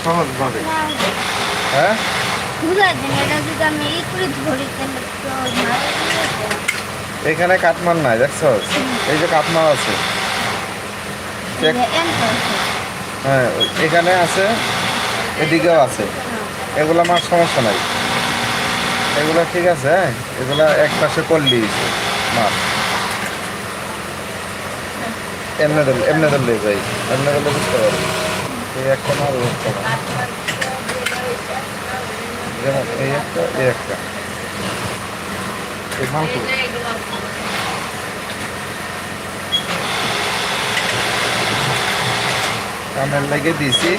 সহজভাবে। হ্যাঁ বুঝা দেন এটা যদি আমি ই করে ধরি তাহলে তো মারা যাবে। এখানে কাটমার নাই দেখছো, এই যে কাটমার আছে হ্যাঁ এখানে আছে, এদিকেও আছে, এগুলো আমার সমস্যা নাই, এগুলো ঠিক আছে। হ্যাঁ এগুলা এক পাশে করলি মাছ এমনি ধরলে যাই, এমনি ধরলে বুঝতে পারবি এই একটা মাছ ওই একটা মাছ, যেমন এই একটা এই একটা এই মাংস কামের লেগে দিয়েছি